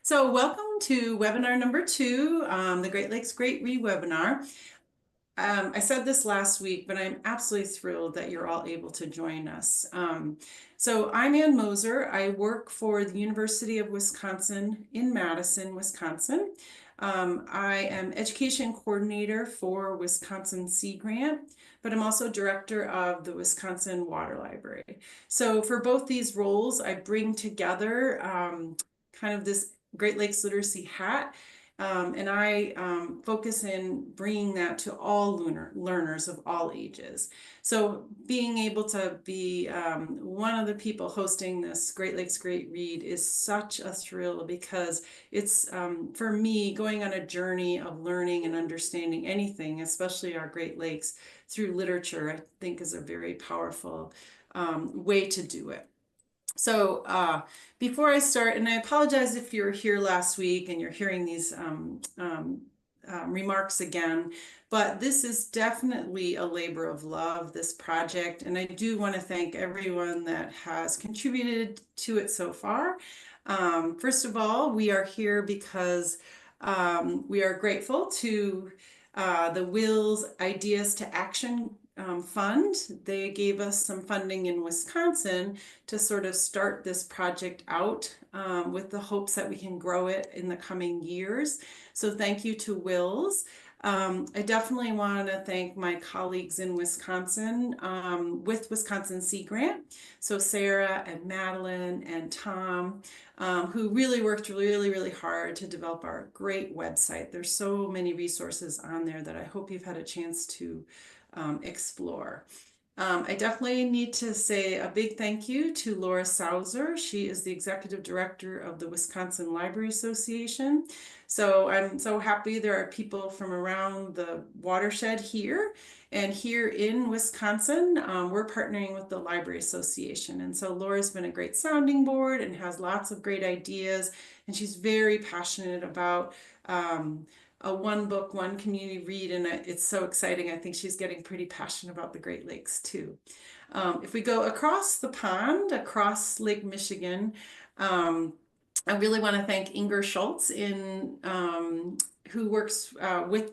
So welcome to webinar number 2, the Great Lakes Great Read webinar. I said this last week, but I'm absolutely thrilled that you're all able to join us. So I'm Ann Moser. I work for the University of Wisconsin in Madison, Wisconsin. I am education coordinator for Wisconsin Sea Grant, but I'm also director of the Wisconsin Water Library. So for both these roles, I bring together kind of this Great Lakes literacy hat. And I focus in bringing that to all learners of all ages. So being able to be one of the people hosting this Great Lakes Great Read is such a thrill because it's, for me, going on a journey of learning and understanding anything, especially our Great Lakes, through literature, I think is a very powerful way to do it. So before I start, and I apologize if you're here last week and you're hearing these remarks again, but this is definitely a labor of love, this project. And I do want to thank everyone that has contributed to it so far. First of all, we are here because we are grateful to the Will's Ideas to Action fund. They gave us some funding in Wisconsin to sort of start this project out with the hopes that we can grow it in the coming years. So thank you to Will's. I definitely want to thank my colleagues in Wisconsin with Wisconsin Sea Grant. So Sarah and Madeline and Tom, who really worked really hard to develop our great website. There's so many resources on there that I hope you've had a chance to explore. I definitely need to say a big thank you to Laura Sauser. She is the executive director of the Wisconsin Library Association. So I'm so happy there are people from around the watershed here. And here in Wisconsin, we're partnering with the Library Association. And so Laura's been a great sounding board and has lots of great ideas. And she's very passionate about a one book, one community read, and it's so exciting. I think she's getting pretty passionate about the Great Lakes too. If we go across the pond, across Lake Michigan, I really want to thank Inger Schultz who works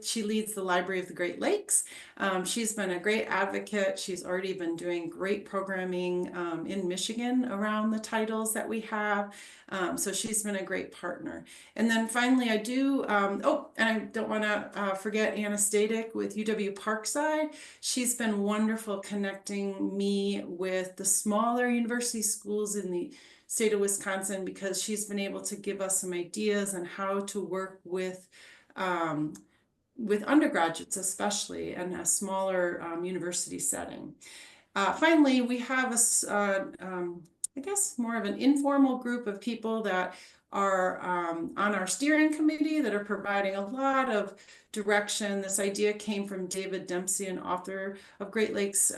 she leads the Library of the Great Lakes. She's been a great advocate. She's already been doing great programming in Michigan around the titles that we have. So she's been a great partner. And then finally, I do, and I don't want to forget Anna Stadik with UW Parkside. She's been wonderful connecting me with the smaller university schools in the state of Wisconsin, because she's been able to give us some ideas on how to work with undergraduates, especially in a smaller university setting. Finally, we have I guess more of an informal group of people that are on our steering committee that are providing a lot of direction. This idea came from David Dempsey, an author of Great Lakes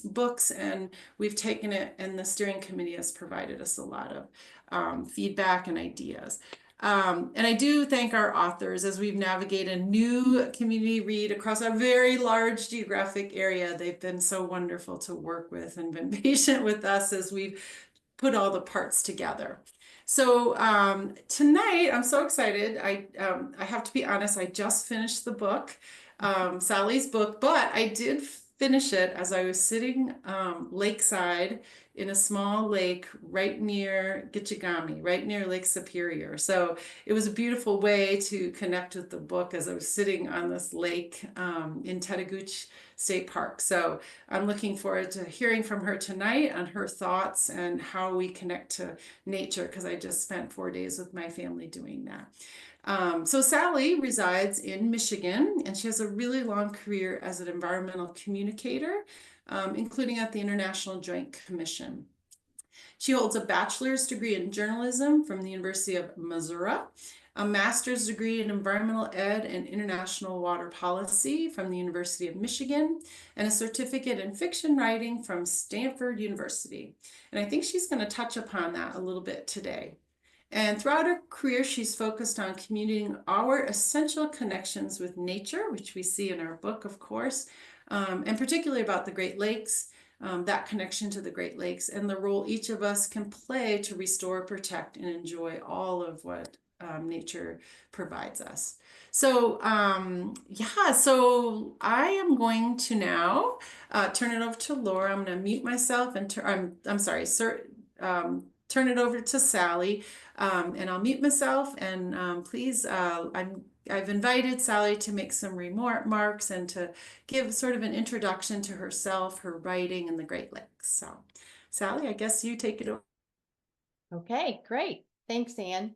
books, and we've taken it, and the steering committee has provided us a lot of feedback and ideas. And I do thank our authors as we've navigated new community read across a very large geographic area. They've been so wonderful to work with and been patient with us as we've put all the parts together. So tonight, I'm so excited. I have to be honest, I just finished the book, Sally's book, but I did finish it as I was sitting lakeside in a small lake right near Gitchigami, right near Lake Superior. So it was a beautiful way to connect with the book as I was sitting on this lake in Tetagooch State Park. So I'm looking forward to hearing from her tonight on her thoughts and how we connect to nature, because I just spent 4 days with my family doing that. So Sally resides in Michigan, and she has a really long career as an environmental communicator, including at the International Joint Commission. She holds a bachelor's degree in journalism from the University of Missouri, a master's degree in environmental ed and international water policy from the University of Michigan, and a certificate in fiction writing from Stanford University. And I think she's going to touch upon that a little bit today. And throughout her career, she's focused on communicating our essential connections with nature, which we see in our book, of course, and particularly about the Great Lakes, that connection to the Great Lakes and the role each of us can play to restore, protect, and enjoy all of what nature provides us. So, yeah, so I am going to now turn it over to Laura. I'm going to mute myself and I'm sorry, sir, turn it over to Sally, and I'll mute myself. And please, I've invited Sally to make some remarks and to give sort of an introduction to herself, her writing, and the Great Lakes. So, Sally, I guess you take it over. Okay, great. Thanks, Anne.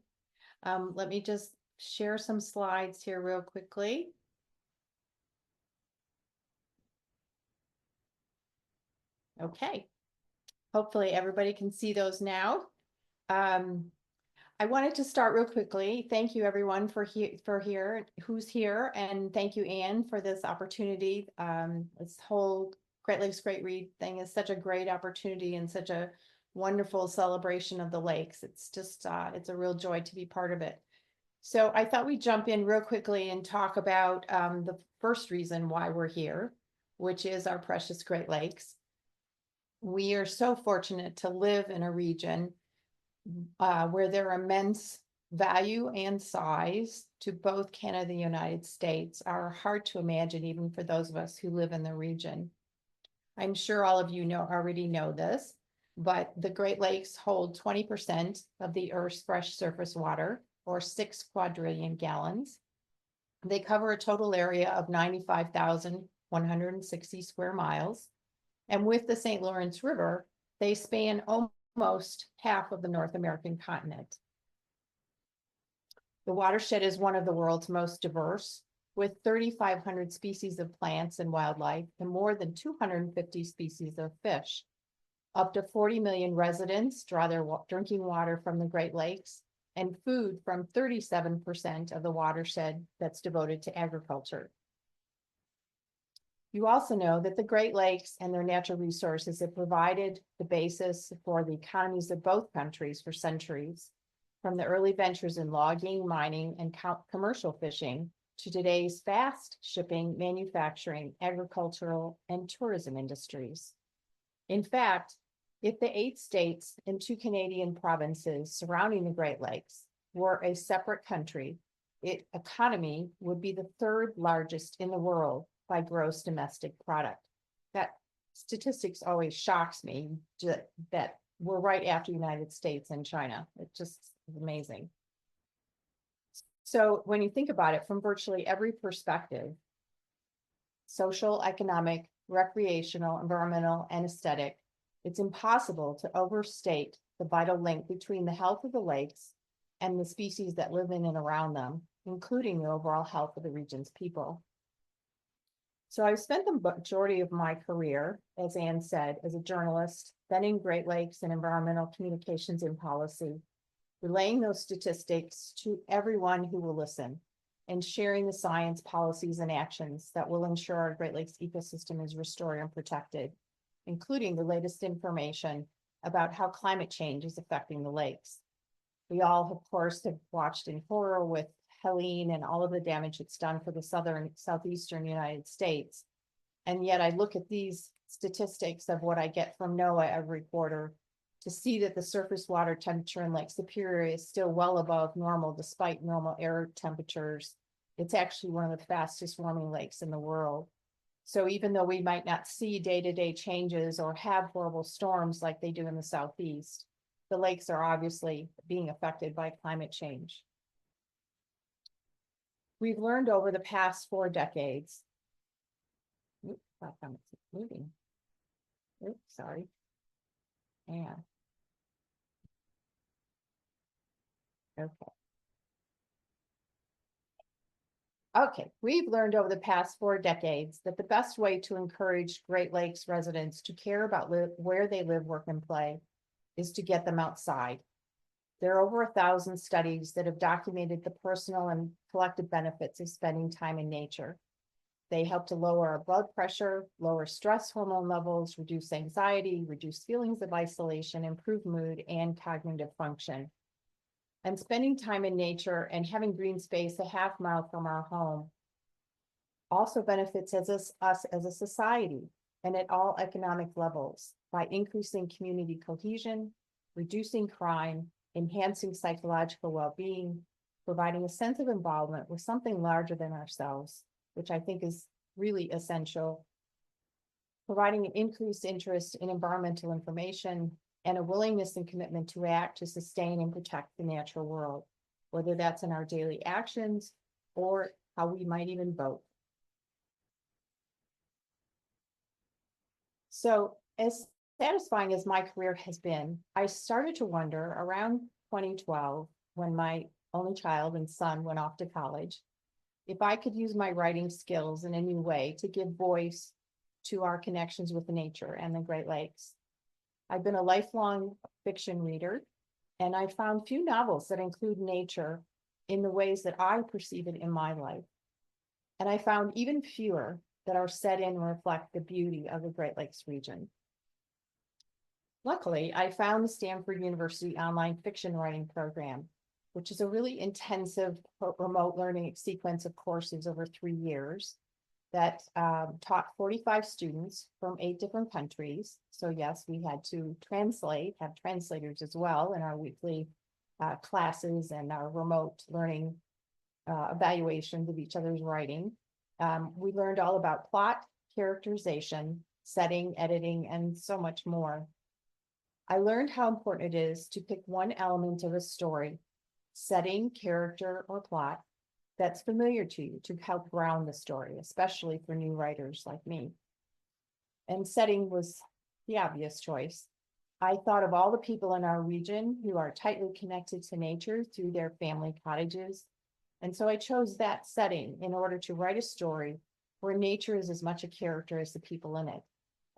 Let me just share some slides here real quickly. Okay, hopefully everybody can see those now. I wanted to start real quickly. Thank you everyone who's here, and thank you, Anne, for this opportunity. This whole Great Lakes Great Read thing is such a great opportunity and such a wonderful celebration of the lakes. It's just it's a real joy to be part of it. So I thought we'd jump in real quickly and talk about the first reason why we're here, which is our precious Great Lakes. We are so fortunate to live in a region where there are immense value and size to both Canada and the United States are hard to imagine, even for those of us who live in the region. I'm sure all of you already know this, but the Great Lakes hold 20% of the Earth's fresh surface water, or 6 quadrillion gallons. They cover a total area of 95,160 square miles. And with the St. Lawrence River, they span almost half of the North American continent. The watershed is one of the world's most diverse, with 3,500 species of plants and wildlife and more than 250 species of fish. Up to 40 million residents draw their drinking water from the Great Lakes, and food from 37% of the watershed that's devoted to agriculture. You also know that the Great Lakes and their natural resources have provided the basis for the economies of both countries for centuries, from the early ventures in logging, mining, and commercial fishing to today's fast shipping, manufacturing, agricultural, and tourism industries. In fact, if the 8 states and 2 Canadian provinces surrounding the Great Lakes were a separate country, its economy would be the 3rd largest in the world by gross domestic product. That statistics always shocks me, that we're right after the United States and China. It just is amazing. So when you think about it from virtually every perspective, social, economic, recreational, environmental, and aesthetic, it's impossible to overstate the vital link between the health of the lakes and the species that live in and around them, including the overall health of the region's people. So I've spent the majority of my career, as Anne said, as a journalist, then in Great Lakes and environmental communications and policy, relaying those statistics to everyone who will listen and sharing the science, policies, and actions that will ensure our Great Lakes ecosystem is restored and protected, including the latest information about how climate change is affecting the lakes. We all, of course, have watched in horror with Helene and all of the damage it's done for the southeastern United States. And yet I look at these statistics of what I get from NOAA every quarter to see that the surface water temperature in Lake Superior is still well above normal despite normal air temperatures. It's actually one of the fastest warming lakes in the world. So even though we might not see day-to-day changes or have horrible storms like they do in the Southeast, the lakes are obviously being affected by climate change. We've learned over the past 4 decades. Oops, it's moving. Oops, sorry. Yeah. Okay. Okay, we've learned over the past 4 decades that the best way to encourage Great Lakes residents to care about where they live, work, and play is to get them outside. There are over 1,000 studies that have documented the personal and collective benefits of spending time in nature. They help to lower our blood pressure, lower stress hormone levels, reduce anxiety, reduce feelings of isolation, improve mood, and cognitive function. And spending time in nature and having green space a half mile from our home also benefits us as a society. and at all economic levels by increasing community cohesion, reducing crime, enhancing psychological well-being, providing a sense of involvement with something larger than ourselves, which I think is really essential, providing an increased interest in environmental information, and a willingness and commitment to act to sustain and protect the natural world, whether that's in our daily actions or how we might even vote. So as satisfying as my career has been, I started to wonder around 2012, when my only child and son went off to college, if I could use my writing skills in a new way to give voice to our connections with nature and the Great Lakes. I've been a lifelong fiction reader, and I found few novels that include nature in the ways that I perceive it in my life. And I found even fewer that are set in and reflect the beauty of the Great Lakes region. Luckily, I found the Stanford University online fiction writing program, which is a really intensive remote learning sequence of courses over 3 years that taught 45 students from 8 different countries. So yes, we had to have translators as well in our weekly classes and our remote learning evaluations of each other's writing. We learned all about plot, characterization, setting, editing, and so much more. I learned how important it is to pick one element of a story, setting, character, or plot, that's familiar to you to help ground the story, especially for new writers like me. And setting was the obvious choice. I thought of all the people in our region who are tightly connected to nature through their family cottages. And so I chose that setting in order to write a story where nature is as much a character as the people in it,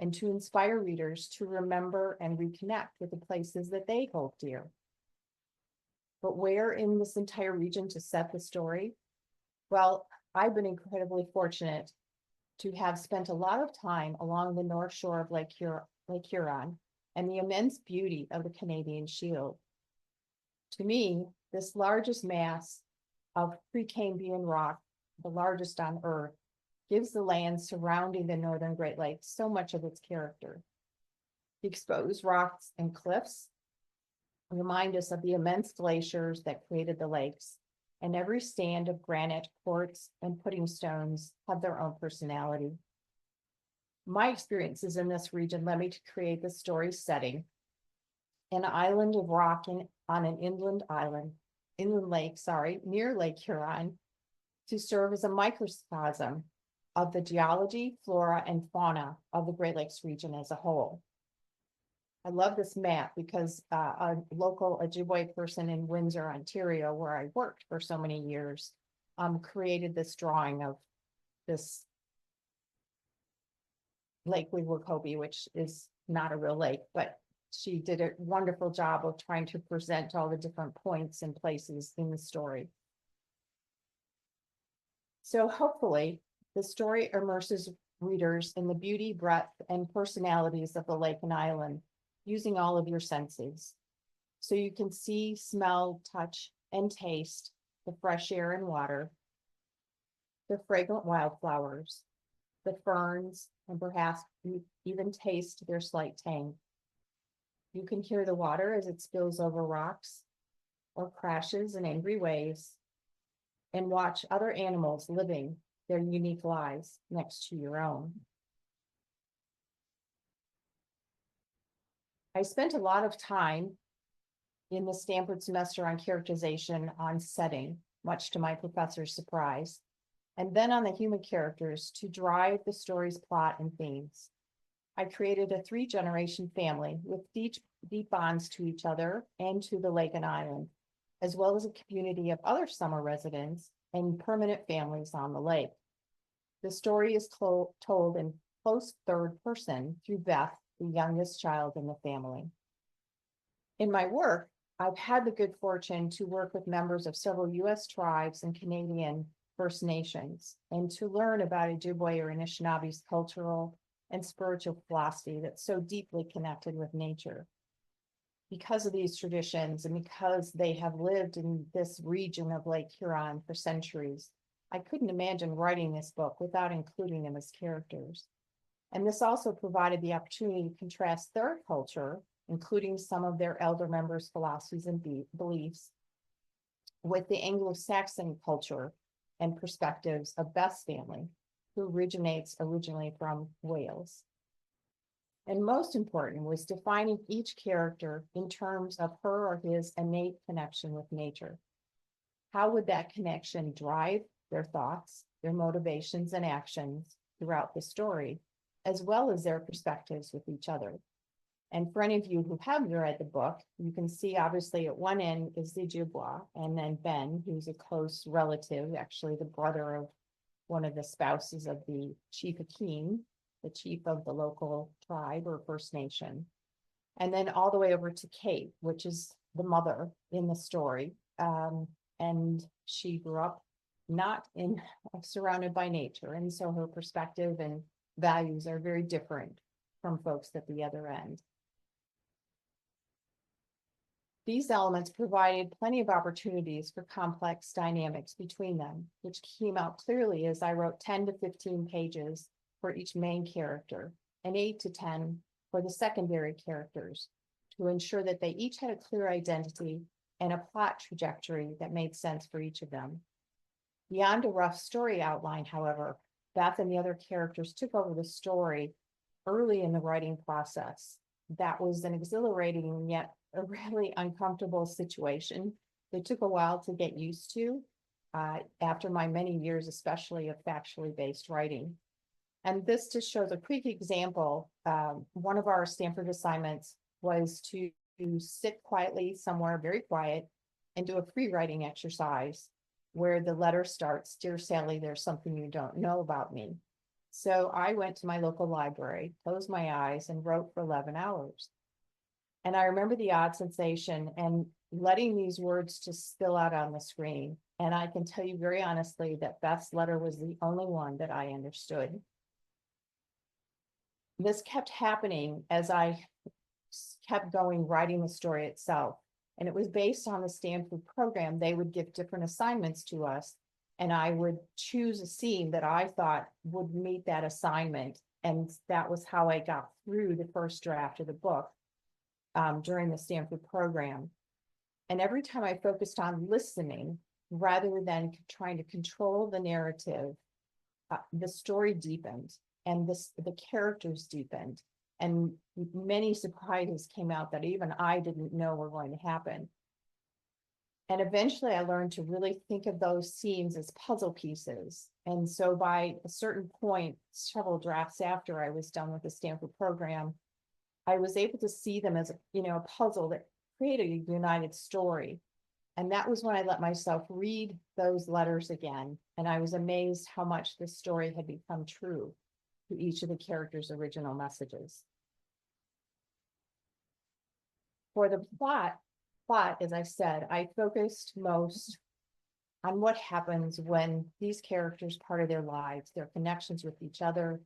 and to inspire readers to remember and reconnect with the places that they hold dear. But where in this entire region to set the story? Well, I've been incredibly fortunate to have spent a lot of time along the north shore of Lake Huron and the immense beauty of the Canadian Shield. To me, this largest mass of Precambrian rock, the largest on Earth, gives the land surrounding the northern Great Lakes so much of its character. The exposed rocks and cliffs remind us of the immense glaciers that created the lakes, and every stand of granite, quartz, and pudding stones have their own personality. My experiences in this region led me to create the story setting, an island of rock on an inland lake, near Lake Huron, to serve as a microcosm of the geology, flora, and fauna of the Great Lakes region as a whole. I love this map because a local Ojibwe person in Windsor, Ontario, where I worked for so many years, created this drawing of this Lake Wiwikobe, which is not a real lake, but she did a wonderful job of trying to present all the different points and places in the story. So hopefully the story immerses readers in the beauty, breadth, and personalities of the lake and island, using all of your senses. So you can see, smell, touch, and taste the fresh air and water, the fragrant wildflowers, the ferns, and perhaps you even taste their slight tang. You can hear the water as it spills over rocks or crashes in angry waves, and watch other animals living their unique lives next to your own. I spent a lot of time in the Stanford semester on characterization on setting, much to my professor's surprise, and then on the human characters to drive the story's plot and themes. I created a 3-generation family with deep bonds to each other and to the lake and island, as well as a community of other summer residents and permanent families on the lake. The story is told in close third person through Beth, the youngest child in the family. In my work, I've had the good fortune to work with members of several U.S. tribes and Canadian First Nations, and to learn about Ojibwe or Anishinabe's cultural and spiritual philosophy that's so deeply connected with nature. Because of these traditions and because they have lived in this region of Lake Huron for centuries, I couldn't imagine writing this book without including them as characters. And this also provided the opportunity to contrast their culture, including some of their elder members' philosophies and beliefs, with the Anglo-Saxon culture and perspectives of Beth's family, who originates originally from Wales. And most important was defining each character in terms of her or his innate connection with nature. How would that connection drive their thoughts, their motivations and actions throughout the story, as well as their perspectives with each other? And for any of you who have read the book, you can see obviously at one end is the Ojibwa, and then Ben, who's a close relative, actually the brother of one of the spouses of the Chief Akeem, the chief of the local tribe or First Nation. And then all the way over to Kate, which is the mother in the story. And she grew up not in surrounded by nature. And so her perspective and values are very different from folks at the other end. These elements provided plenty of opportunities for complex dynamics between them, which came out clearly as I wrote 10 to 15 pages for each main character and 8 to 10 for the secondary characters to ensure that they each had a clear identity and a plot trajectory that made sense for each of them. Beyond a rough story outline, however, Beth and the other characters took over the story early in the writing process. That was an exhilarating yet a really uncomfortable situation. It took a while to get used to after my many years, especially of factually based writing. And this just shows a quick example. One of our Stanford assignments was to sit quietly somewhere very quiet and do a free writing exercise where the letter starts, "Dear Sally, there's something you don't know about me." So I went to my local library, closed my eyes, and wrote for 11 hours. And I remember the odd sensation and letting these words just spill out on the screen. And I can tell you very honestly that Beth's letter was the only one that I understood. This kept happening as I kept going, writing the story itself. And it was based on the Stanford program. They would give different assignments to us, and I would choose a scene that I thought would meet that assignment. And that was how I got through the first draft of the book during the Stanford program. And every time I focused on listening rather than trying to control the narrative, the story deepened and the characters deepened. And many surprises came out that even I didn't know were going to happen. And eventually I learned to really think of those scenes as puzzle pieces. And so by a certain point, several drafts after I was done with the Stanford program, I was able to see them as a puzzle that created a united story. And that was when I let myself read those letters again. And I was amazed how much the story had become true to each of the characters' original messages. For the plot, as I said, I focused most on what happens when these characters, part of their lives, their connections with each other,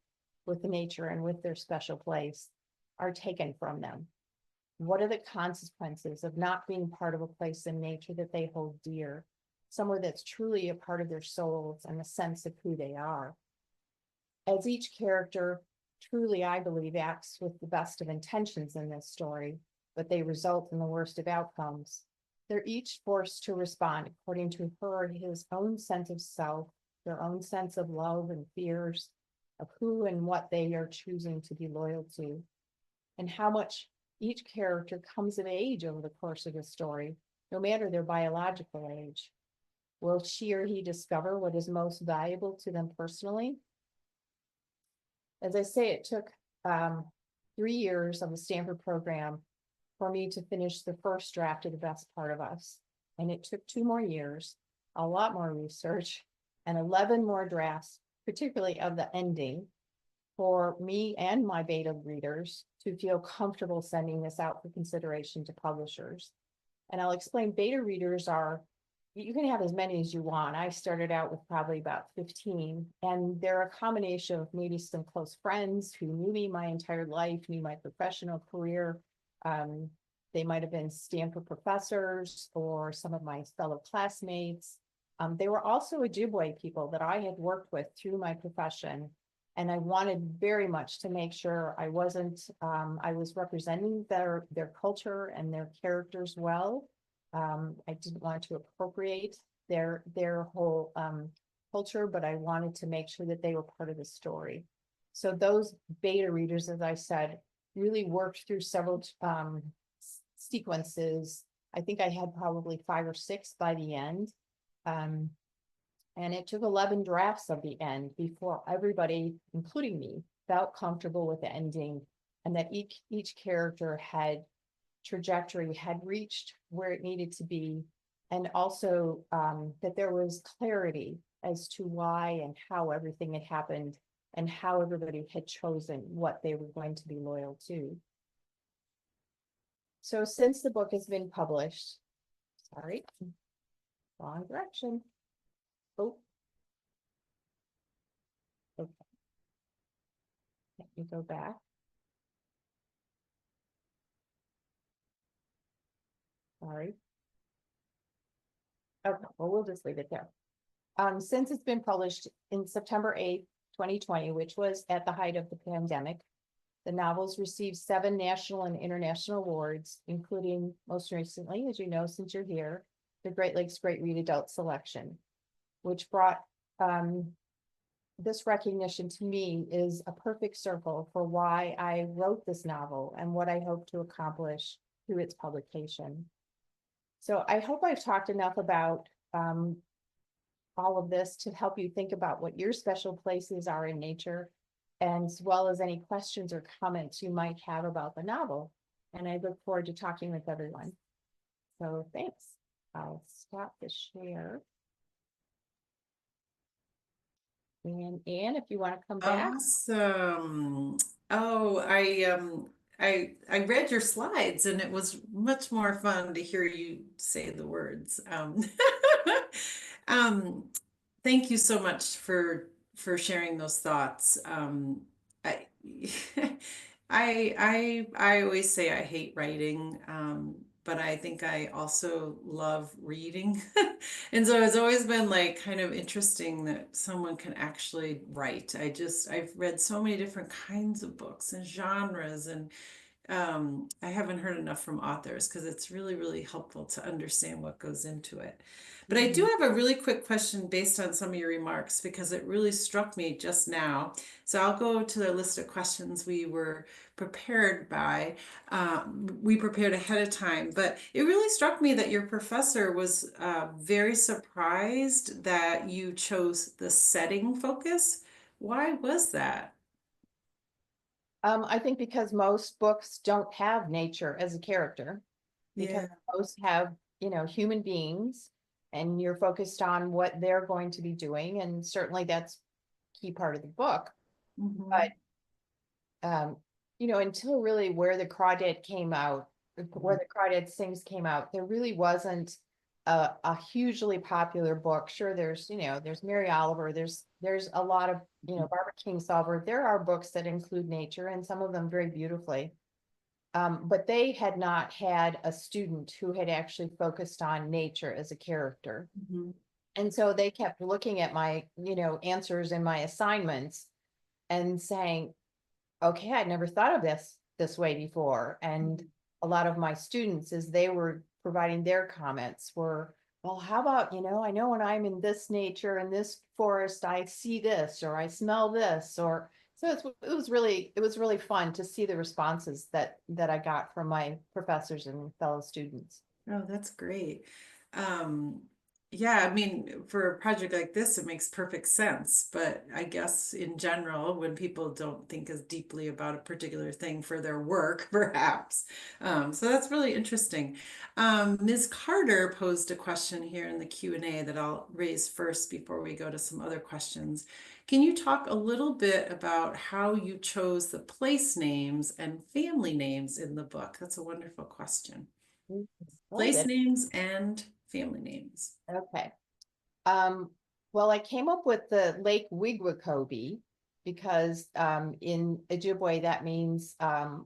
with nature, and with their special place, are taken from them. What are the consequences of not being part of a place in nature that they hold dear, somewhere that's truly a part of their souls and the sense of who they are? As each character truly, I believe, acts with the best of intentions in this story, but they result in the worst of outcomes, they're each forced to respond according to her or his own sense of self, their own sense of love and fears, of who and what they are choosing to be loyal to, and how much each character comes of age over the course of the story, no matter their biological age. Will she or he discover what is most valuable to them personally? As I say, it took 3 years of the Stanford program for me to finish the first draft of The Best Part of Us. And it took 2 more years, a lot more research, and 11 more drafts, particularly of the ending, for me and my beta readers to feel comfortable sending this out for consideration to publishers. And I'll explain, beta readers are, you can have as many as you want. I started out with probably about 15, and they're a combination of maybe some close friends who knew me my entire life, knew my professional career. They might have been Stanford professors or some of my fellow classmates. They were also Ojibwe people that I had worked with through my profession And I wanted very much to make sure I wasn't, I was representing their culture and their characters well. I didn't want to appropriate their whole culture, but I wanted to make sure that they were part of the story. So those beta readers, as I said, really worked through several sequences. I think I had probably 5 or 6 by the end. And it took 11 drafts of the end before everybody, including me, felt comfortable with the ending, and that each character had trajectory, had reached where it needed to be, and also that there was clarity as to why and how everything had happened and how everybody had chosen what they were going to be loyal to. So since the book has been published, sorry, wrong direction. Oh, okay. Let me go back. Sorry. Okay, well, we'll just leave it there. Since it's been published in September 8th, 2020, which was at the height of the pandemic, the novels received 7 national and international awards, including most recently, as you know, since you're here, the Great Lakes Great Read Adult Selection, which brought this recognition to me is a perfect circle for why I wrote this novel and what I hope to accomplish through its publication. So I hope I've talked enough about all of this to help you think about what your special places are in nature, and as well as any questions or comments you might have about the novel. And I look forward to talking with everyone. So thanks. I'll stop the share. And Anne, if you want to come back. Awesome. Oh, I read your slides and it was much more fun to hear you say the words. Um, thank you so much for sharing those thoughts. I I always say I hate writing, but I think I also love reading. And so it's always been like kind of interesting that someone can actually write. I've read so many different kinds of books and genres, and I haven't heard enough from authors because it's really, really helpful to understand what goes into it. But I do have a really quick question based on some of your remarks because it really struck me just now. So I'll go to the list of questions we were prepared by. We prepared ahead of time, but it really struck me that your professor was very surprised that you chose the setting focus. Why was that? I think because most books don't have nature as a character, because Yeah. most have, human beings, and you're focused on what they're going to be doing. And certainly that's a key part of the book. Mhm. But until really Where the Crawdad came out, Where the Crawdad Sings came out, there really wasn't a hugely popular book. Sure, there's Mary Oliver, there's a lot of, Barbara Kingsolver. There are books that include nature, and some of them very beautifully. But they had not had a student who had actually focused on nature as a character. Mhm. And so they kept looking at my, answers in my assignments and saying, okay, I'd never thought of this way before. And a lot of my students, as they were providing their comments, were, well, how about, I know when I'm in this nature, in this forest, I see this, or I smell this, or so it was really fun to see the responses that I got from my professors and fellow students. Oh, that's great. Um, yeah, I mean, for a project like this, it makes perfect sense. But I guess in general, when people don't think as deeply about a particular thing for their work, perhaps. So that's really interesting. Ms. Carter posed a question here in the Q&A that I'll raise first before we go to some other questions. Can you talk a little bit about how you chose the place names and family names in the book? That's a wonderful question. Place Splendid. names and family names. Okay. Um, well, I came up with the Lake Wigwacoby because in Ojibwe that means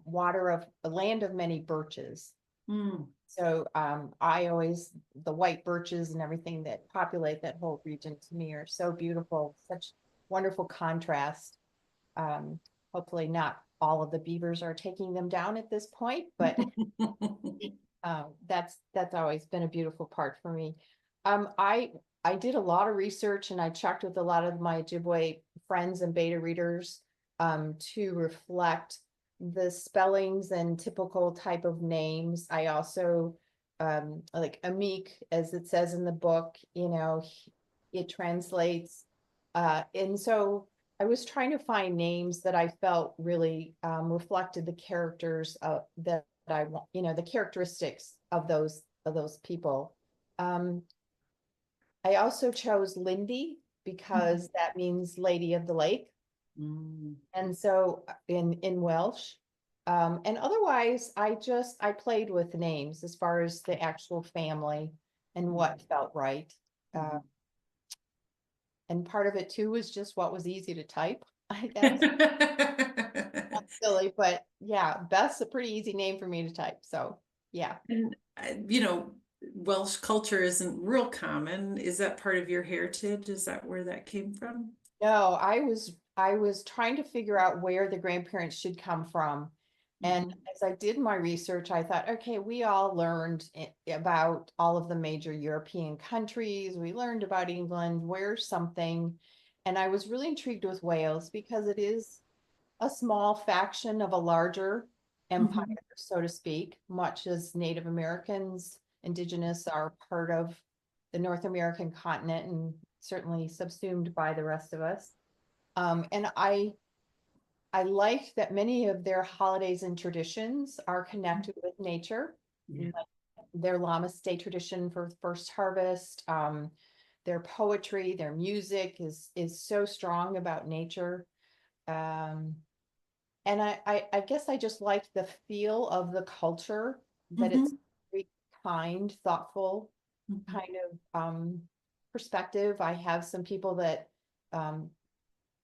water of the land of many birches. Mm, So the white birches and everything that populate that whole region to me are so beautiful, such wonderful contrast. Hopefully not all of the beavers are taking them down at this point, but that's always been a beautiful part for me. I did a lot of research and I checked with a lot of my Ojibwe friends and beta readers to reflect the spellings and typical type of names. I also like Amik, as it says in the book, it translates. And so I was trying to find names that I felt really reflected the characters that I want, the characteristics of those people. Um, I also chose Lindy because that means Lady of the Lake. Mm. And so in Welsh. And otherwise I played with names as far as the actual family and what felt right. Uh, and part of it too was just what was easy to type. That's silly, but yeah, Beth's a pretty easy name for me to type. So yeah. And, Welsh culture isn't real common. Is that part of your heritage? Is that where that came from? No, I was trying to figure out where the grandparents should come from. And Mhm. as I did my research, I thought, okay, we all learned about all of the major European countries. We learned about England, where's something. And I was really intrigued with Wales because it is a small faction of a larger empire, Mhm. so to speak, much as Native Americans, Indigenous are part of the North American continent and certainly subsumed by the rest of us. And I like that many of their holidays and traditions are connected with nature. Yeah. Like their Lammas Day tradition for first harvest, their poetry, their music is so strong about nature. Um, and I guess I just like the feel of the culture, that it's Mhm. very kind, thoughtful Mhm. kind of perspective. I have some people that um,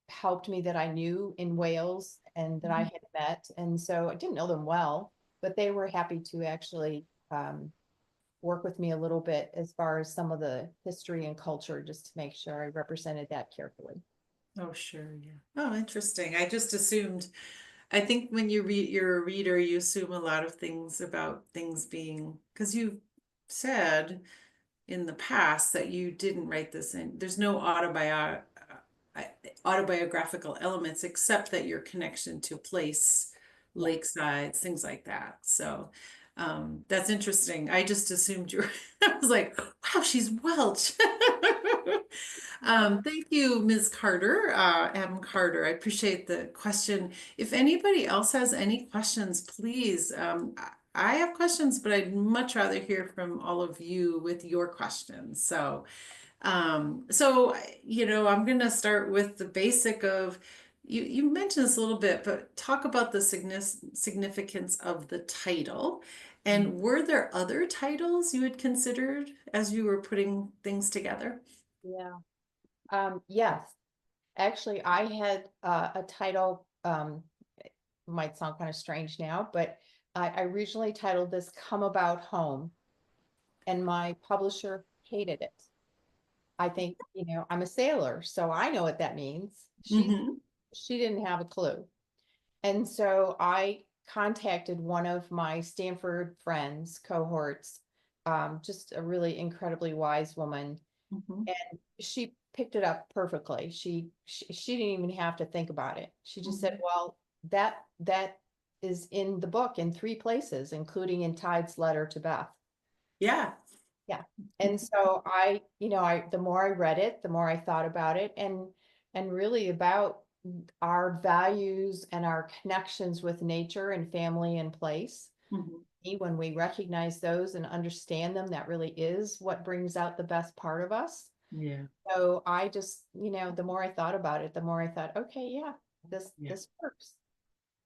helped me that I knew in Wales and that I Mhm. had met. And so I didn't know them well, but they were happy to actually work with me a little bit as far as some of the history and culture, just to make sure I represented that carefully. Oh, sure, yeah. Oh, interesting. I just assumed, I think when you're a reader, you assume a lot of things about things being, because you said in the past that you didn't write this in. There's no autobiographical elements except that your connection to a place, Yeah. lakesides, things like that. So that's interesting. I just assumed you were, I was like, wow, she's Welsh. Thank you, Ms. Carter, M. Carter. I appreciate the question. If anybody else has any questions, please. I have questions, but I'd much rather hear from all of you with your questions. I'm going to start with the basic of you mentioned this a little bit, but talk about the significance of the title. And were there other titles you had considered as you were putting things together? Yeah. Yes. Actually, I had a title, might sound kind of strange now, but I originally titled this Come About Home, and my publisher hated it. I think, I'm a sailor, so I know what that means. Hmm. She didn't have a clue. And so I contacted one of my Stanford friends, cohorts, just a really incredibly wise woman, Hmm. and she picked it up perfectly. She didn't even have to think about it. She just said, Hmm. "Well, that is in the book in three places, including in Tide's letter to Beth." Yeah. Yeah. And so the more I read it, the more I thought about it, and really about our values and our connections with nature and family and place. Hmm. When we recognize those and understand them, that really is what brings out the best part of us. Yeah. So I just, the more I thought about it, the more I thought, okay, yeah, this Yeah. this works.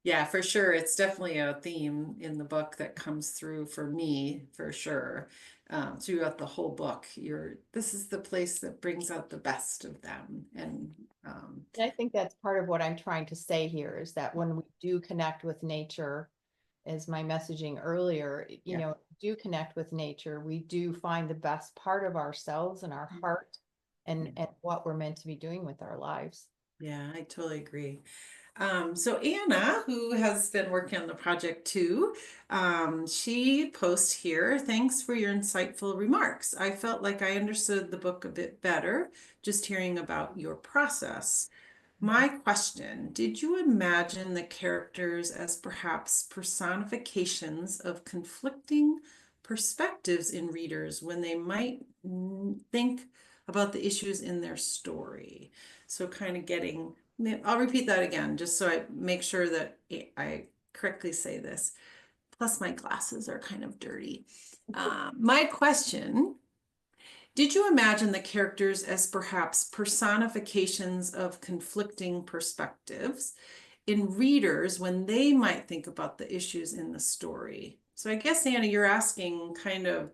Yeah, for sure. It's definitely a theme in the book that comes through for me, for sure. Throughout the whole book, this is the place that brings out the best of them. And And I think that's part of what I'm trying to say here is that when we do connect with nature, as my messaging earlier, yeah. do connect with nature, we do find the best part of ourselves and our heart Yeah. and what we're meant to be doing with our lives. Yeah, I totally agree. So Anna, who has been working on the project too, she posts here, thanks for your insightful remarks. I felt like I understood the book a bit better just hearing about your process. My question, did you imagine the characters as perhaps personifications of conflicting perspectives in readers when they might think about the issues in their story? So kind of getting, I'll repeat that again, just so I make sure that I correctly say this. Plus my glasses are kind of dirty. My question, did you imagine the characters as perhaps personifications of conflicting perspectives in readers when they might think about the issues in the story? So I guess, Anna, you're asking kind of,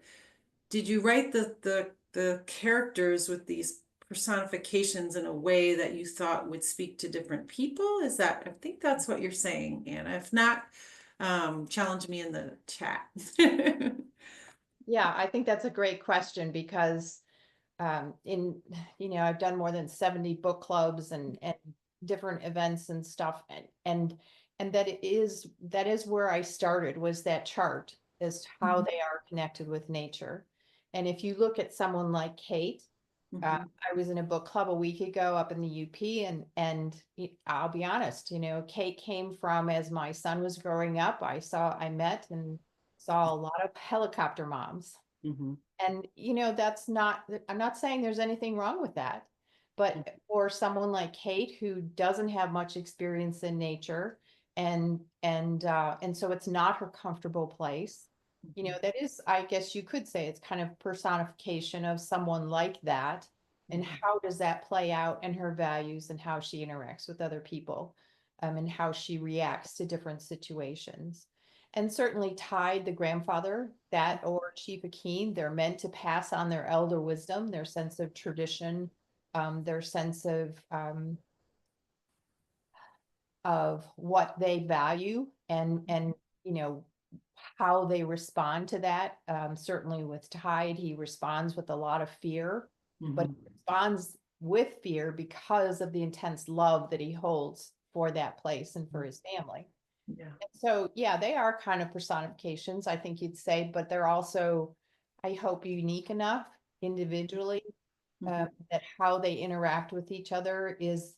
did you write the characters with these personifications in a way that you thought would speak to different people? Is that, I think that's what you're saying, Anna. If not, challenge me in the chat. Yeah, I think that's a great question because I've done more than 70 book clubs and different events and stuff. And that is where I started, was that chart as to how they are connected with nature. And if you look at someone like Kate, Mhm, I was in a book club a week ago up in the UP, and I'll be honest, Kate came from, as my son was growing up, I met and saw a lot of helicopter moms. mhm, And that's not, I'm not saying there's anything wrong with that. But for someone like Kate, who doesn't have much experience in nature, and so it's not her comfortable place, mhm, that is, I guess you could say, it's kind of personification of someone like that. And mhm, how does that play out in her values and how she interacts with other people, and how she reacts to different situations. And certainly Tide, the grandfather, that, or Chief Akin, they're meant to pass on their elder wisdom, their sense of tradition, their sense of what they value, and you know how they respond to that. Certainly with Tide, he responds with a lot of fear, but mhm. he responds with fear because of the intense love that he holds for that place and for his family. Yeah. So yeah, they are kind of personifications, I think you'd say, but they're also, I hope, unique enough individually, Mhm, that how they interact with each other is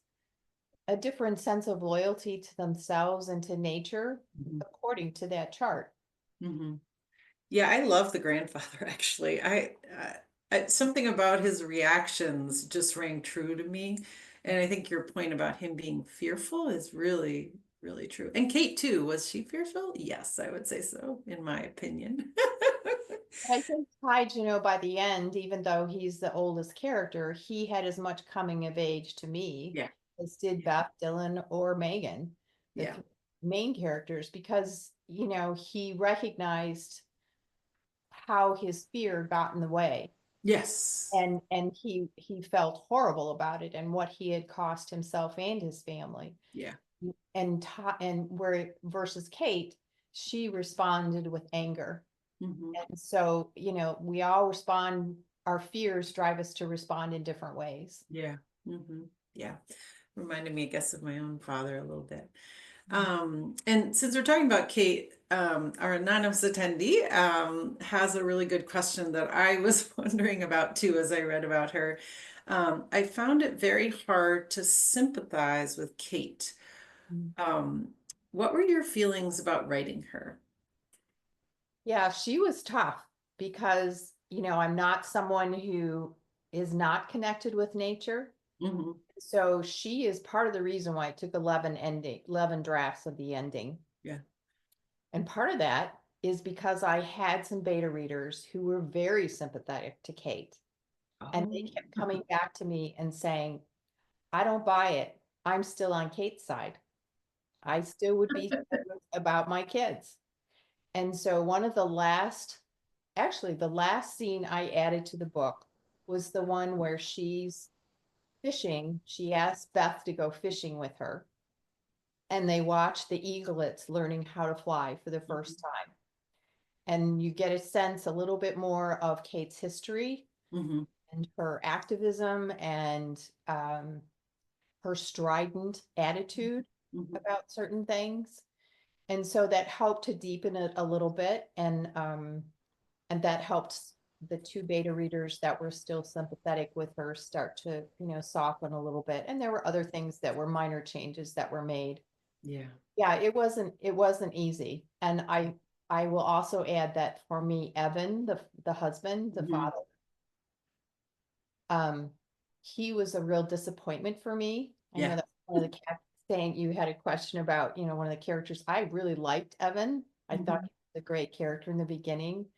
a different sense of loyalty to themselves and to nature, mhm, according to that chart. mhm. Yeah, I love the grandfather actually. Something about his reactions just rang true to me. And I think your point about him being fearful is really, really true. And Kate too, was she fearful? Yes, I would say so, in my opinion. I think Hyde, by the end, even though he's the oldest character, he had as much coming of age to me Yeah, as did yeah, Beth, Dylan, or Megan, the yeah. main characters, because, he recognized how his fear got in the way, Yes. and he felt horrible about it and what he had cost himself and his family. Yeah. And where versus Kate, she responded with anger. Hmm. And so, we all respond, our fears drive us to respond in different ways. Yeah. Hmm. Yeah. Reminded me, I guess, of my own father a little bit. And since we're talking about Kate, our anonymous attendee has a really good question that I was wondering about too as I read about her. I found it very hard to sympathize with Kate. Mm. Um, what were your feelings about writing her? Yeah, she was tough because, I'm not someone who is not connected with nature. Hmm. So she is part of the reason why it took 11 drafts of the ending. Yeah. And part of that is because I had some beta readers who were very sympathetic to Kate. And they Oh. kept coming back to me and saying, I don't buy it. I'm still on Kate's side. I still would be about my kids. And so actually, the last scene I added to the book was the one where she's fishing. She asked Beth to go fishing with her, and they watch the eaglets learning how to fly for the first time. And you get a sense a little bit more of Kate's history Hmm. and her activism and her strident attitude. Mhm. about certain things. And so that helped to deepen it a little bit. And that helped the two beta readers that were still sympathetic with her start to, soften a little bit. And there were other things that were minor changes that were made. Yeah. Yeah, it wasn't easy. And I will also add that for me, Evan, the husband, the Mhm. father, um, he was a real disappointment for me. I know Yeah. that one of the saying you had a question about, one of the characters. I really liked Evan. I thought Mhm. he was a great character in the beginning.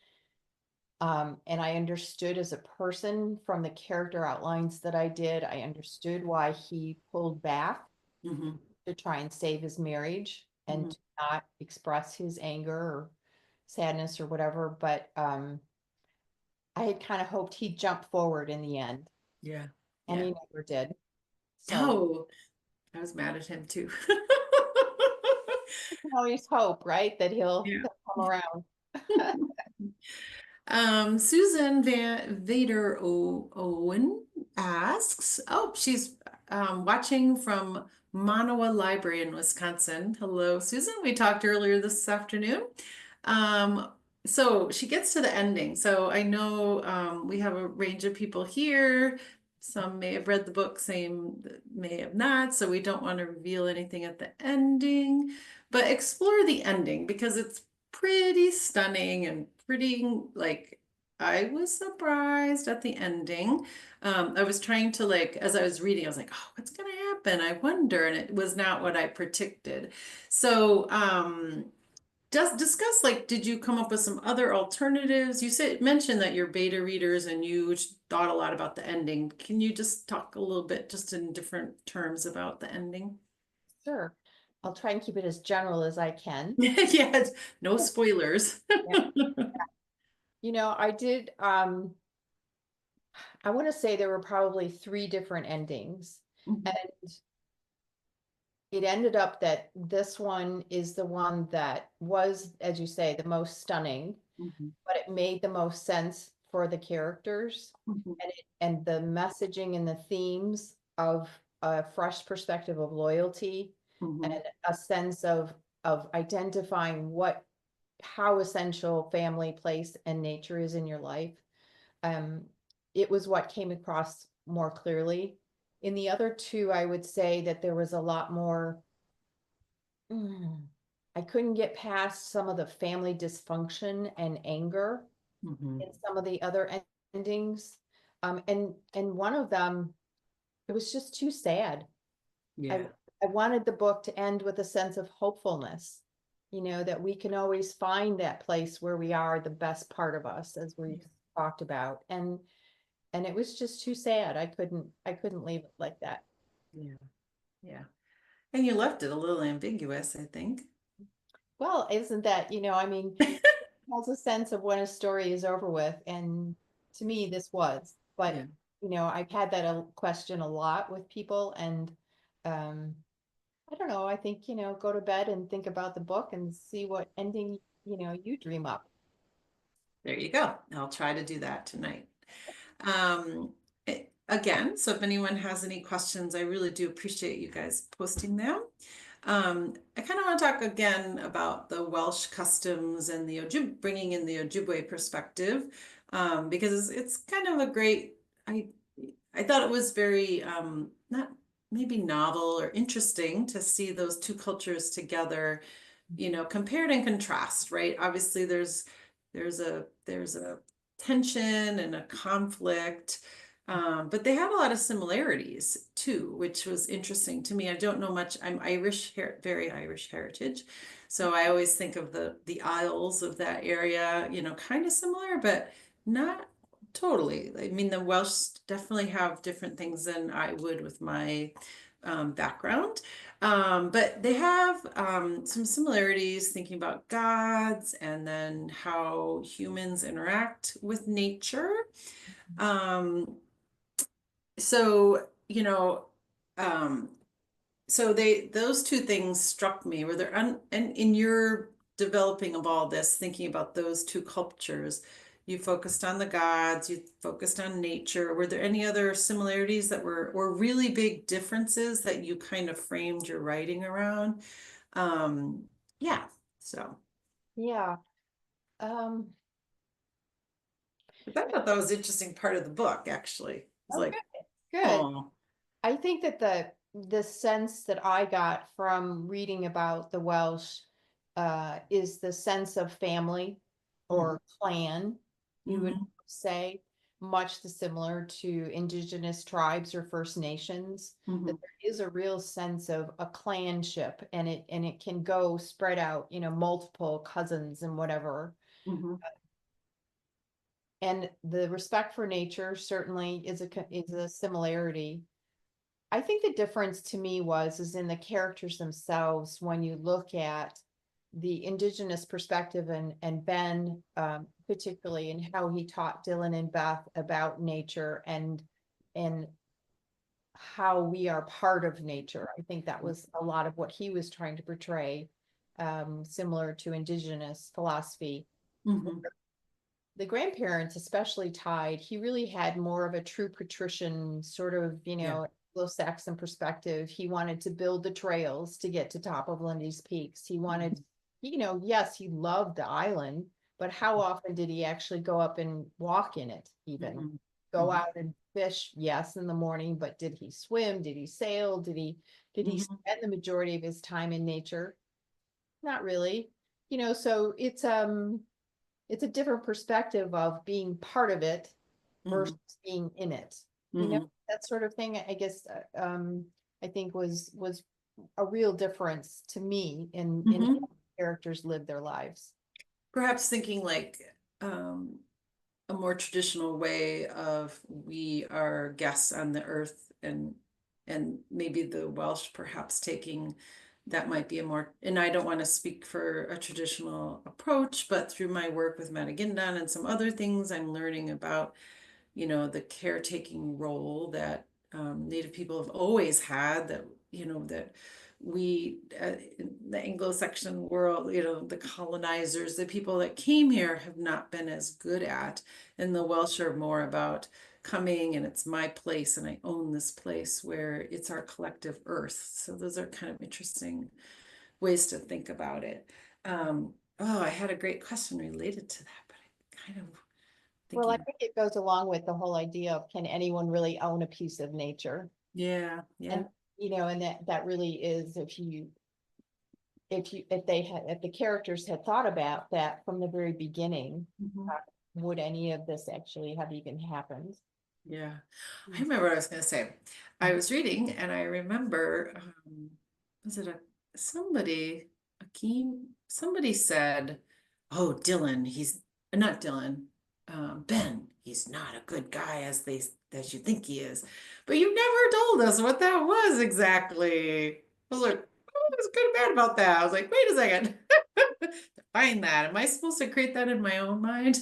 And I understood as a person from the character outlines that I did, I understood why he pulled back Mhm. to try and save his marriage and Mhm. to not express his anger or sadness or whatever. But I had kind of hoped he'd jump forward in the end, Yeah. and Yeah. he never did. So Oh, I was mad at him too. you can always hope, right, that he'll Yeah. come around. Susan Vader Owen asks, oh, she's watching from Manawa Library in Wisconsin. Hello, Susan. We talked earlier this afternoon. Um, so she gets to the ending. So I know we have a range of people here. Some may have read the book, some may have not. So we don't want to reveal anything at the ending, but explore the ending because it's pretty stunning and pretty like I was surprised at the ending. I was trying to like as I was reading, I was like, oh, what's gonna happen? I wonder, and it was not what I predicted. So just discuss like did you come up with some other alternatives? You said mentioned that you're beta readers and you thought a lot about the ending. Can you just talk a little bit just in different terms about the ending? Sure. I'll try and keep it as general as I can. Yeah, no spoilers. Yeah. I did I want to say there were probably three different endings. And Mhm. it ended up that this one is the one that was, as you say, the most stunning, Mhm. but it made the most sense for the characters Mhm. and the messaging and the themes of a fresh perspective of loyalty and Mhm. a sense of identifying how essential family, place, and nature is in your life. Um, it was what came across more clearly. In the other two, I would say that there was a lot more. I couldn't get past some of the family dysfunction and anger Mhm. in some of the other endings. And one of them, it was just too sad. I Yeah. I wanted the book to end with a sense of hopefulness, that we can always find that place where we are the best part of us, as we've talked about. And it was just too sad. I couldn't leave it like that. Yeah. Yeah. And you left it a little ambiguous, I think. Well, isn't that, I mean, has a sense of when a story is over with. And to me, this was. But, Yeah. I've had that question a lot with people. And um, I don't know. I think, go to bed and think about the book and see what ending, you dream up. There you go. I'll try to do that tonight. Again, so if anyone has any questions, I really do appreciate you guys posting them. I kind of want to talk again about the Welsh customs and the bringing in the Ojibwe perspective, because it's kind of a great. I thought it was very not maybe novel or interesting to see those two cultures together, compared and contrast, right? Obviously, there's a tension and a conflict. But they have a lot of similarities too, which was interesting to me. I don't know much. I'm Irish, very Irish heritage, so I always think of the Isles of that area, kind of similar, but not totally. I mean, the Welsh definitely have different things than I would with my background. But they have some similarities thinking about gods and then how humans interact with nature. Um, so, um, so those two things struck me. And in your developing of all this, thinking about those two cultures, You focused on the gods, you focused on nature. Were there any other similarities that were, or really big differences that you kind of framed your writing around? Um, yeah, so Yeah. Um, I thought that was an interesting part of the book, actually. It's oh, like, good, good. oh, I think that the sense that I got from reading about the Welsh is the sense of family mhm, or clan, you would mhm, say, much similar to indigenous tribes or First Nations, that mhm, there is a real sense of a clanship, and it can go spread out, multiple cousins and whatever. mhm, And the respect for nature certainly is a similarity. I think the difference to me is in the characters themselves when you look at the indigenous perspective and Ben, particularly, and how he taught Dylan and Beth about nature and how we are part of nature. I think that was a lot of what he was trying to portray, similar to indigenous philosophy. mhm. The grandparents, especially tied, he really had more of a true patrician sort of, Yeah. Anglo-Saxon perspective. He wanted to build the trails to get to top of Lindy's Peaks. He wanted, Mhm, yes, he loved the island, but how often did he actually go up and walk in it even? mhm, Go mhm, out and fish, yes, in the morning, but did he swim? Did he sail? Did he mhm, spend the majority of his time in nature? Not really. So it's a different perspective of being part of it versus mhm, being in it. mhm, That sort of thing, I guess, I think was a real difference to me in how mhm. characters live their lives. Perhaps thinking like um, a more traditional way of we are guests on the earth, and maybe the Welsh perhaps taking that might be a more, and I don't want to speak for a traditional approach, but through my work with Madagindan and some other things, I'm learning about the caretaking role that Native people have always had, that, that we, in the Anglo-Saxon world, the colonizers, the people that came here have not been as good at. And the Welsh are more about coming and it's my place and I own this place where it's our collective earth. So those are kind of interesting ways to think about it. Oh, I had a great question related to that, but I kind of Well, I thinking, think it goes along with the whole idea of, can anyone really own a piece of nature? yeah, yeah. And and that really is, if the characters had thought about that from the very beginning, Mhm. uh, would any of this actually have even happened? Yeah. I remember what I was going to say. I Mhm. was reading and I remember, was it somebody, somebody said, oh, Dylan, he's not Dylan, Ben, he's not a good guy as you think he is. But you never told us what that was exactly. I was like, oh, what's good and bad about that? I was like, wait a second. Define that. Am I supposed to create that in my own mind?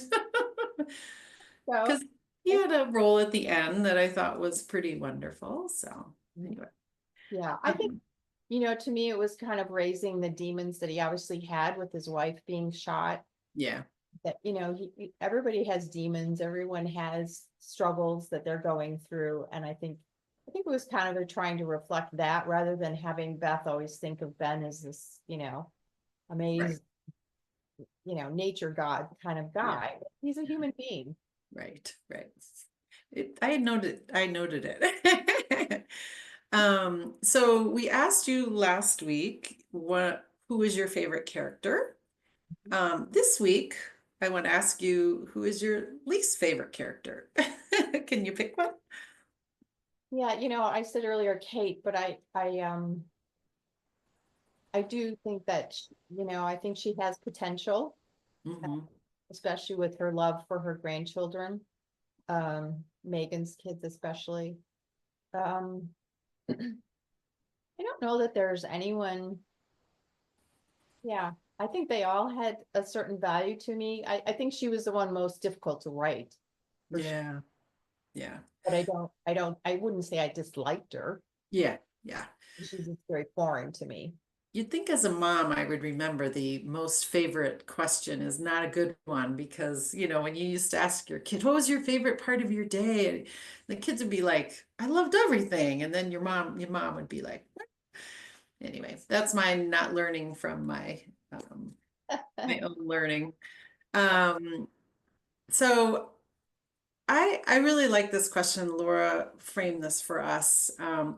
So, Because he had a role at the end that I thought was pretty wonderful. So anyway, yeah, I think, um, to me, it was kind of raising the demons that he obviously had with his wife being shot. yeah, That, everybody has demons, everyone has struggles that they're going through. And I think it was kind of trying to reflect that rather than having Beth always think of Ben as this, right, amazing, nature god kind of yeah, guy. He's a yeah, human being. right, right. I noted it. So we asked you last week who is your favorite character? This week I want to ask you who is your least favorite character? Can you pick one? Yeah, I said earlier Kate, but I do think that I think she has potential, Hmm. especially with her love for her grandchildren, Megan's kids especially. Um, I don't know that there's anyone. Yeah, I think they all had a certain value to me. I think she was the one most difficult to write, for sure. Yeah, yeah, But I wouldn't say I disliked her. yeah, yeah. She's just very foreign to me. You'd think as a mom, I would remember the most favorite question is not a good one because, when you used to ask your kid, what was your favorite part of your day? And the kids would be like, I loved everything. And then your mom would be like, anyway, that's my not learning from um, my own learning. Um, so I really like this question. Laura framed this for us.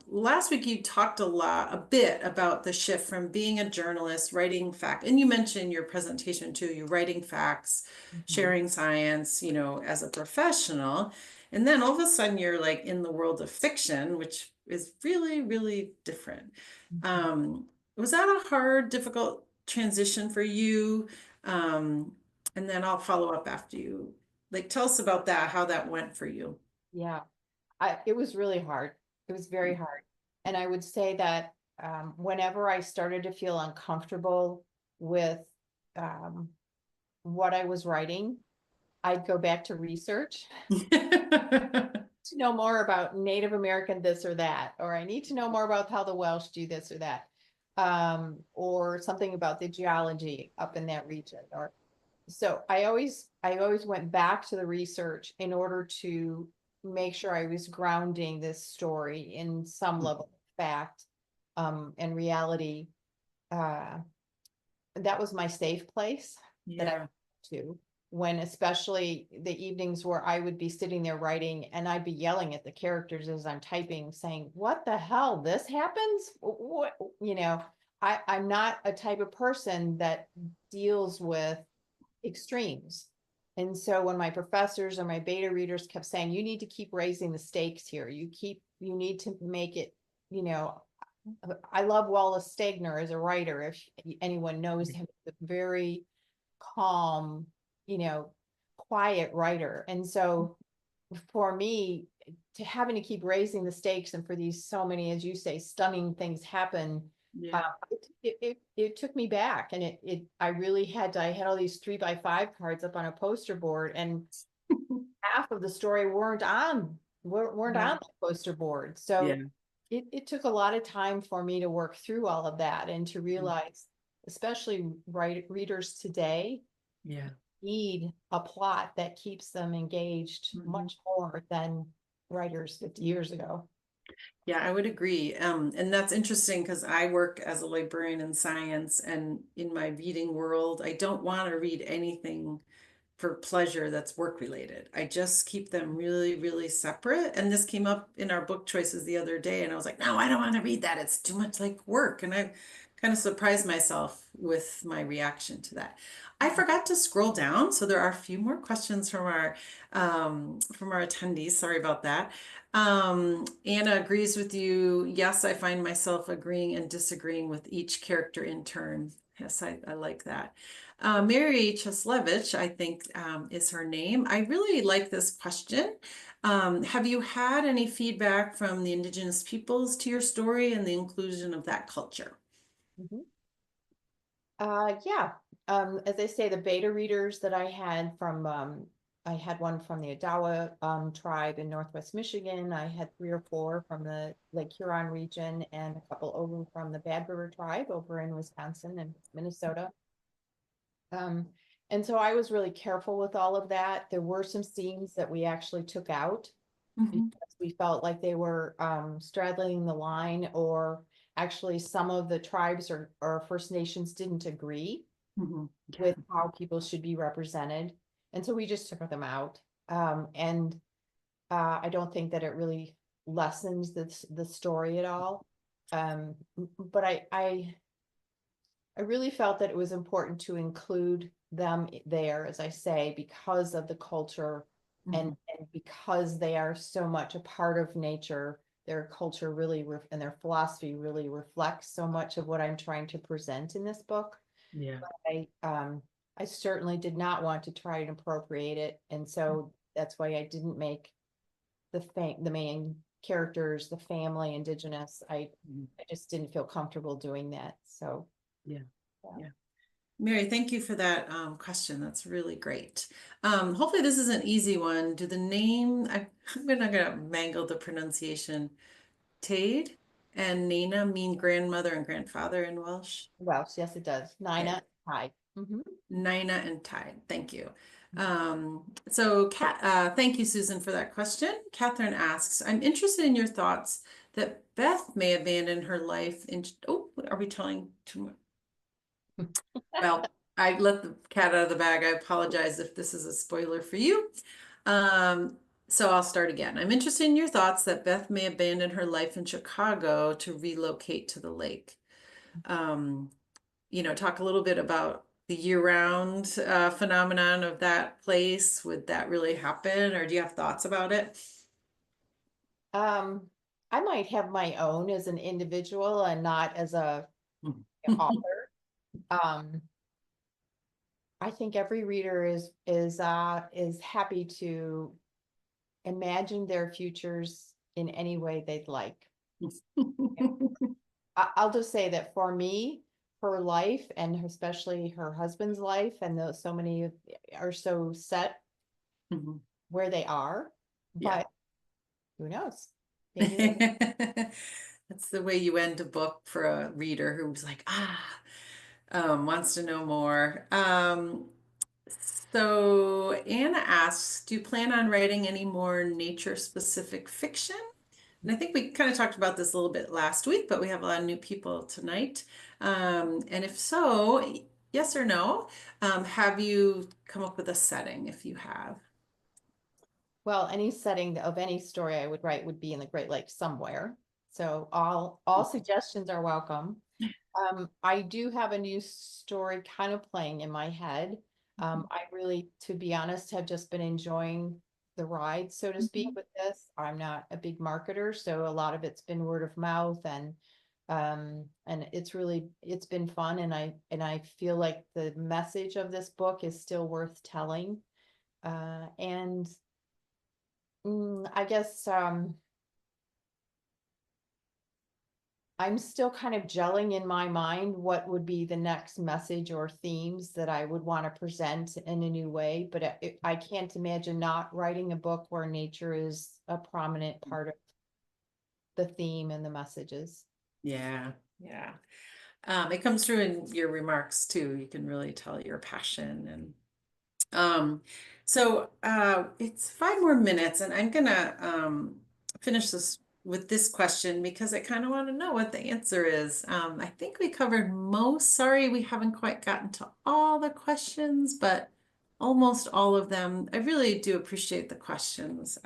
Last week you talked a bit about the shift from being a journalist, writing fact, and you mentioned your presentation too, you writing facts, Mhm, sharing science, as a professional. And then all of a sudden you're like in the world of fiction, which is really, really different. mhm. Um, was that a hard, difficult transition for you? Um, and then I'll follow up after you like, tell us about that, how that went for you. Yeah, it was really hard. It was very hard. And I would say that whenever I started to feel uncomfortable with um, what I was writing, I'd go back to research to know more about Native American this or that, or I need to know more about how the Welsh do this or that, or something about the geology up in that region. Or so I always went back to the research in order to make sure I was grounding this story in some level of fact and reality. Uh, that was my safe place that I Yeah. went to when especially the evenings where I would be sitting there writing and I'd be yelling at the characters as I'm typing, saying, "What the hell? This happens?" What I'm not a type of person that deals with extremes. And so when my professors or my beta readers kept saying, you need to keep raising the stakes here, you need to make it, you know, I love Wallace Stegner as a writer. If anyone knows him, a very calm, you know, quiet writer. And so for me, to having to keep raising the stakes and for these so many, as you say, stunning things happen, uh, Yeah. it took me back, and I really I had all these 3x5 cards up on a poster board, and half of the story weren't Yeah. on the poster board. So Yeah. it took a lot of time for me to work through all of that and to realize, especially readers today Yeah. need a plot that keeps them engaged Mhm. much more than writers 50 years ago. Yeah, I would agree. And that's interesting because I work as a librarian in science, and in my reading world, I don't want to read anything for pleasure that's work related. I just keep them really, really separate. And this came up in our book choices the other day, and I was like, no, I don't want to read that. It's too much like work. And I kind of surprised myself with my reaction to that. I forgot to scroll down, so there are a few more questions from our attendees. Sorry about that. Anna agrees with you. Yes, I find myself agreeing and disagreeing with each character in turn. Yes, I like that. Mary Cheslevich, I think, is her name. I really like this question. Have you had any feedback from the indigenous peoples to your story and the inclusion of that culture? Mhm. Yeah. As I say, the beta readers that I had one from the Odawa tribe in Northwest Michigan. I had 3 or 4 from the Lake Huron region and a couple over from the Bad River tribe over in Wisconsin and Minnesota. Um, and so I was really careful with all of that. There were some scenes that we actually took out Mhm, because we felt like they were straddling the line, or actually some of the tribes or First Nations didn't agree mhm. with how people should be represented. And so we just took them out. And I don't think that it really lessens the story at all. But I really felt that it was important to include them there, as I say, because of the culture Mhm. and because they are so much a part of nature. Their culture really and their philosophy really reflects so much of what I'm trying to present in this book. Yeah. I certainly did not want to try and appropriate it, and so that's why I didn't make the main characters, the family, indigenous. Mhm. I just didn't feel comfortable doing that. So Yeah. yeah. Yeah. Mary, thank you for that question. That's really great. Hopefully this is an easy one. Do the name, I'm not gonna mangle the pronunciation. Tade? And Nina, mean grandmother and grandfather in Welsh. Welsh, yes, it does. Okay. Nina, hi. Mhm. Nina and Tide. Thank you. Thank you, Susan, for that question. Catherine asks, I'm interested in your thoughts that Beth may abandon her life in, oh, are we telling too much? Well, I let the cat out of the bag. I apologize if this is a spoiler for you. So I'll start again. I'm interested in your thoughts that Beth may abandon her life in Chicago to relocate to the lake. Um, talk a little bit about the year-round phenomenon of that place. Would that really happen, or do you have thoughts about it? Um, I might have my own as an individual and not as a author. Um, I think every reader is happy to imagine their futures in any way they'd like. I'll just say that for me, her life and especially her husband's life, and those so many are so set Mhm. where they are, Yeah. but who knows? Maybe they. That's the way you end a book for a reader who's like, wants to know more. So Anna asks, do you plan on writing any more nature-specific fiction? And I think we kind of talked about this a little bit last week, but we have a lot of new people tonight. And if so, yes or no, have you come up with a setting if you have? Well, any setting of any story I would write would be in the Great Lakes somewhere. So all suggestions are welcome. I do have a new story kind of playing in my head. I really, to be honest, have just been enjoying the ride, so to speak, Mhm. with this. I'm not a big marketer, so a lot of it's been word of mouth and it's been fun and I feel like the message of this book is still worth telling. And I guess I'm still kind of gelling in my mind what would be the next message or themes that I would want to present in a new way. But I can't imagine not writing a book where nature is a prominent part of the theme and the messages. Yeah, yeah. It comes through in your remarks too. You can really tell your passion and it's 5 more minutes, and I'm gonna finish this with this question because I kind of want to know what the answer is. I think we covered most. Sorry, we haven't quite gotten to all the questions, but almost all of them. I really do appreciate the questions.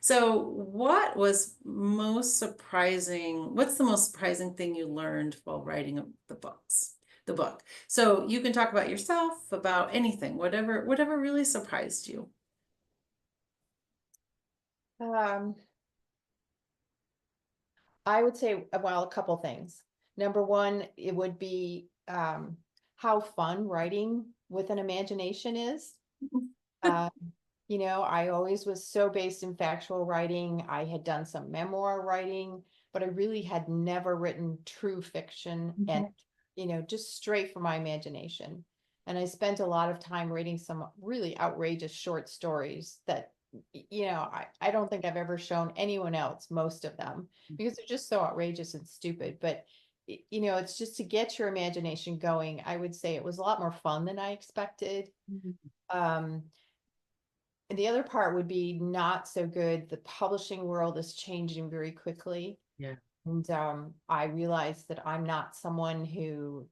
So what was most surprising? What's the most surprising thing you learned while writing the book? So you can talk about yourself, about anything, whatever really surprised you. Um, I would say, well, a couple things. Number one, it would be how fun writing with an imagination is. Uh, I always was so based in factual writing. I had done some memoir writing, but I really had never written true fiction and, just straight from my imagination. And I spent a lot of time reading some really outrageous short stories that, I don't think I've ever shown anyone else most of them because they're just so outrageous and stupid. But, it's just to get your imagination going. I would say it was a lot more fun than I expected. Um, and the other part would be not so good. The publishing world is changing very quickly. Yeah. And I realized that I'm not someone who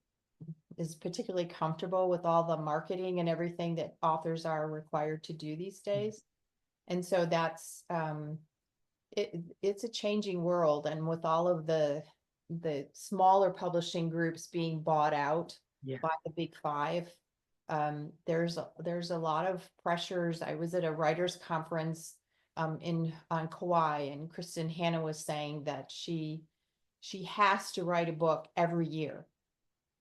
is particularly comfortable with all the marketing and everything that authors are required to do these days. And so it's a changing world. And with all of the smaller publishing groups being bought out Yeah. by the big five, there's a lot of pressures. I was at a writers conference in on Kauai, and Kristen Hanna was saying that she has to write a book every year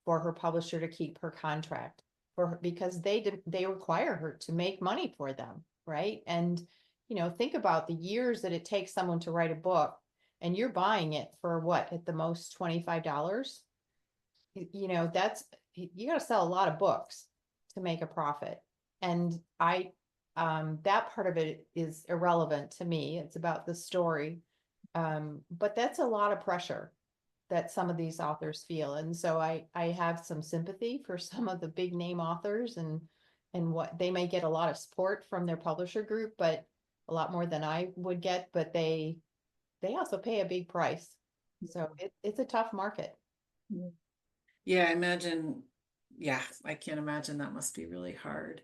for her publisher to keep her contract for her because they require her to make money for them, right? And think about the years that it takes someone to write a book, and you're buying it for what, at the most $25. That's, you got to sell a lot of books to make a profit. And that part of it is irrelevant to me. It's about the story. But that's a lot of pressure that some of these authors feel. And so I have some sympathy for some of the big name authors and what they may get a lot of support from their publisher group, but a lot more than I would get, but they also pay a big price. So it's a tough market. Yeah, I imagine. Yeah, I can't imagine that must be really hard.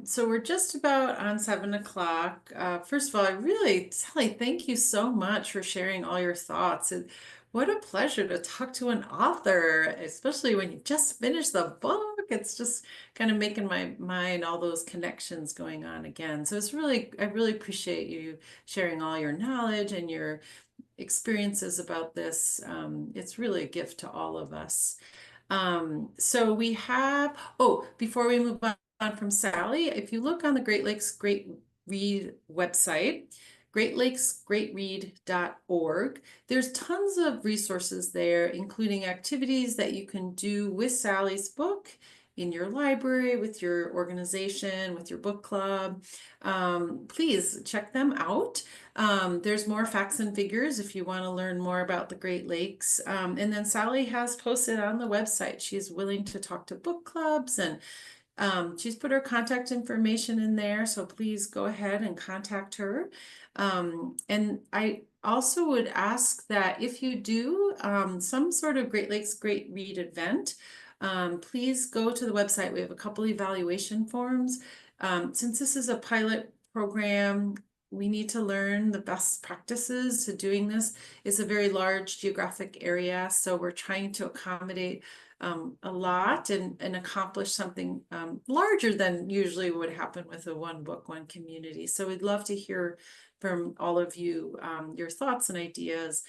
So we're just about on 7 o'clock. First of all, Sally, thank you so much for sharing all your thoughts. And what a pleasure to talk to an author, especially when you just finished the book. It's just kind of making my mind all those connections going on again. So I really appreciate you sharing all your knowledge and your experiences about this. It's really a gift to all of us. So we have, oh, before we move on from Sally, if you look on the Great Lakes Great Read website, greatlakesgreatread.org, there's tons of resources there, including activities that you can do with Sally's book in your library, with your organization, with your book club. Please check them out. There's more facts and figures if you want to learn more about the Great Lakes. And then Sally has posted on the website. She's willing to talk to book clubs and she's put her contact information in there. So please go ahead and contact her. And I also would ask that if you do some sort of Great Lakes Great Read event, please go to the website. We have a couple evaluation forms. Since this is a pilot program, we need to learn the best practices to doing this. It's a very large geographic area, so we're trying to accommodate a lot and accomplish something larger than usually would happen with a one book, one community. So we'd love to hear from all of you your thoughts and ideas.